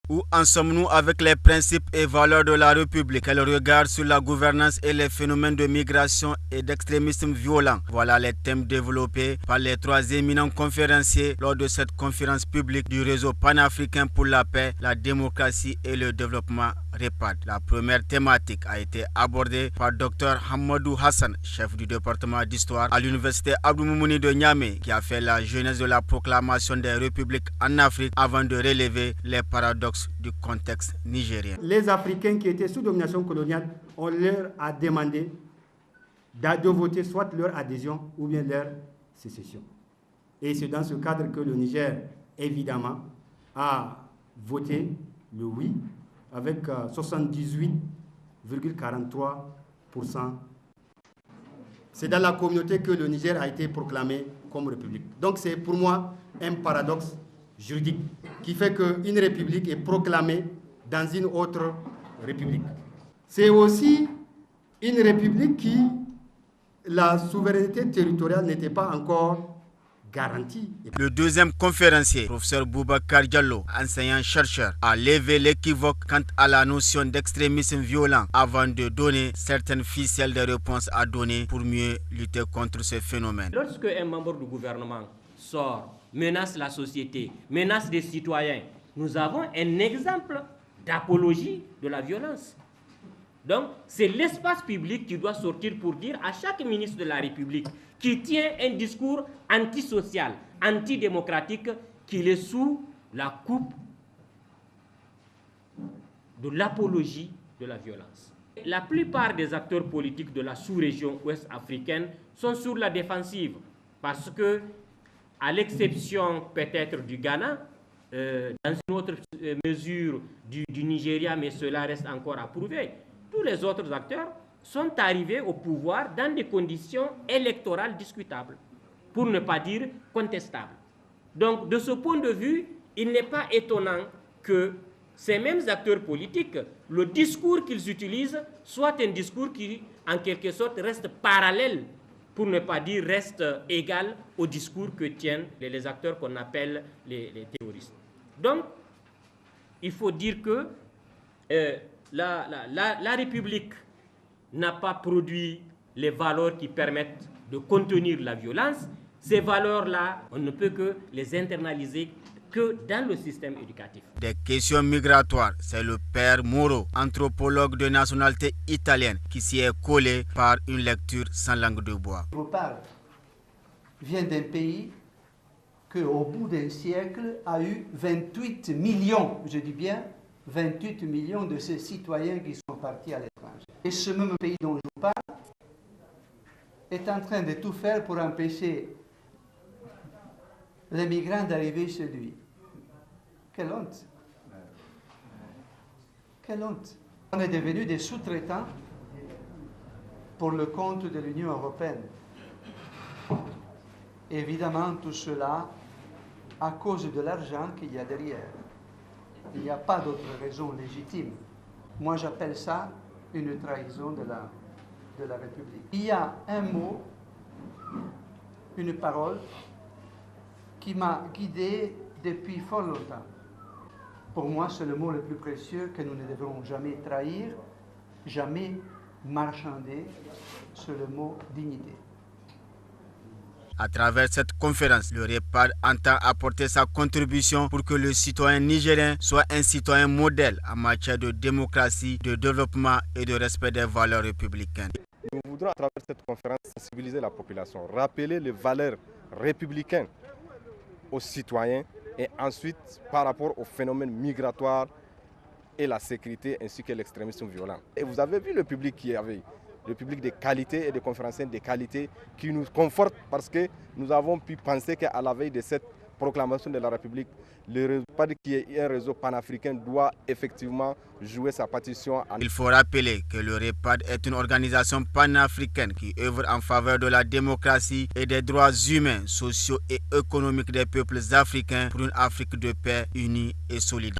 Où en sommes-nous avec les principes et valeurs de la République? Quel regard sur la gouvernance et les phénomènes de migration et d'extrémisme violent? Voilà les thèmes développés par les trois éminents conférenciers lors de cette conférence publique du réseau panafricain pour la paix, la démocratie et le développement REPAD. La première thématique a été abordée par Dr Hamadou Hassan, chef du département d'histoire à l'université Abdou Moumouni de Niamey, qui a fait la genèse de la proclamation des républiques en Afrique avant de relever les paradoxes du contexte nigérien. Les Africains qui étaient sous domination coloniale, on leur a demandé de voter soit leur adhésion ou bien leur sécession. Et c'est dans ce cadre que le Niger, évidemment, a voté le oui avec 78,43%. C'est dans la communauté que le Niger a été proclamé comme république. Donc c'est pour moi un paradoxe juridique qui fait qu'une république est proclamée dans une autre république. C'est aussi une république qui, la souveraineté territoriale n'était pas encore garantie. Le deuxième conférencier, professeur Boubacar Diallo, enseignant-chercheur, a levé l'équivoque quant à la notion d'extrémisme violent avant de donner certaines ficelles de réponses à donner pour mieux lutter contre ce phénomène. Lorsque un membre du gouvernement sort, menace la société, menace des citoyens, nous avons un exemple d'apologie de la violence. Donc, c'est l'espace public qui doit sortir pour dire à chaque ministre de la République qui tient un discours antisocial, antidémocratique, qu'il est sous la coupe de l'apologie de la violence. La plupart des acteurs politiques de la sous-région ouest africaine sont sur la défensive parce que, à l'exception peut-être du Ghana, dans une autre mesure du Nigeria, mais cela reste encore à prouver, tous les autres acteurs sont arrivés au pouvoir dans des conditions électorales discutables, pour ne pas dire contestables. Donc, de ce point de vue, il n'est pas étonnant que ces mêmes acteurs politiques, le discours qu'ils utilisent soit un discours qui, en quelque sorte, reste parallèle, pour ne pas dire reste égal au discours que tiennent les acteurs qu'on appelle les terroristes. Donc, il faut dire que la République n'a pas produit les valeurs qui permettent de contenir la violence. Ces valeurs-là, on ne peut que les internaliser que dans le système éducatif. Des questions migratoires, c'est le père Moro, anthropologue de nationalité italienne, qui s'y est collé par une lecture sans langue de bois. Je vous parle vient d'un pays qui, au bout d'un siècle, a eu 28 millions, je dis bien 28 millions de ses citoyens qui sont partis à l'étranger. Et ce même pays dont je vous parle est en train de tout faire pour empêcher les migrants d'arriver chez lui. Quelle honte! Quelle honte! On est devenus des sous-traitants pour le compte de l'Union européenne. Évidemment, tout cela à cause de l'argent qu'il y a derrière. Il n'y a pas d'autre raison légitime. Moi, j'appelle ça une trahison de la République. Il y a un mot, une parole, qui m'a guidé depuis fort longtemps. Pour moi, c'est le mot le plus précieux que nous ne devrons jamais trahir, jamais marchander, c'est le mot dignité. À travers cette conférence, le REPAD entend apporter sa contribution pour que le citoyen nigérien soit un citoyen modèle en matière de démocratie, de développement et de respect des valeurs républicaines. Nous voudrons à travers cette conférence sensibiliser la population, rappeler les valeurs républicaines aux citoyens et ensuite par rapport aux phénomènes migratoires et la sécurité ainsi que l'extrémisme violent. Et vous avez vu le public qui avait, le public de qualité et des conférenciers de qualité qui nous conforte parce que nous avons pu penser qu'à la veille de cette proclamation de la République, le REPAD qui est un réseau panafricain doit effectivement jouer sa partition. Il faut rappeler que le REPAD est une organisation panafricaine qui œuvre en faveur de la démocratie et des droits humains, sociaux et économiques des peuples africains pour une Afrique de paix unie et solidaire.